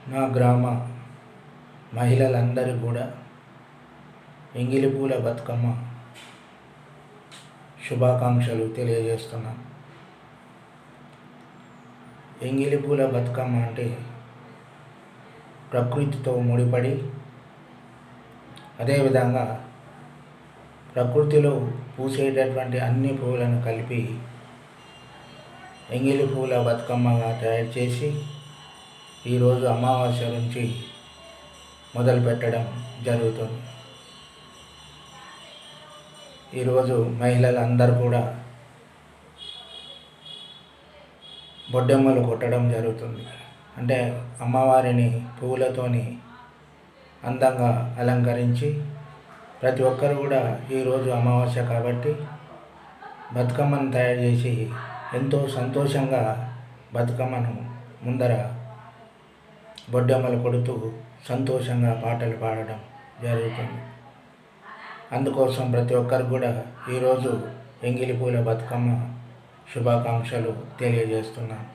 నా గ్రామ మహిళలందరూ కూడా ఎంగిలి పూల బతుకమ్మ శుభాకాంక్షలు తెలియజేస్తున్నాను. ఎంగిలి పూల బతుకమ్మ అంటే ప్రకృతితో ముడిపడి, అదేవిధంగా ప్రకృతిలో పూసేటటువంటి అన్ని పువ్వులను కలిపి ఎంగిలి పూల బతుకమ్మగా తయారు చేసి ఈరోజు అమావాస్య నుంచి మొదలు పెట్టడం జరుగుతుంది. ఈరోజు మహిళలందరూ కూడా బొడ్డెమ్మలు కొట్టడం జరుగుతుంది. అంటే అమ్మవారిని పువ్వులతోని అందంగా అలంకరించి ప్రతి ఒక్కరు కూడా ఈరోజు అమావాస్య కాబట్టి బతుకమ్మను తయారు చేసి ఎంతో సంతోషంగా బతుకమ్మను ముందర బొడ్డెమ్మలు కొడుతూ సంతోషంగా పాటలు పాడడం జరుగుతుంది. అందుకోసం ప్రతి ఒక్కరు కూడా ఈరోజు ఎంగిలి పూల బతుకమ్మ శుభాకాంక్షలు తెలియజేస్తున్నాను.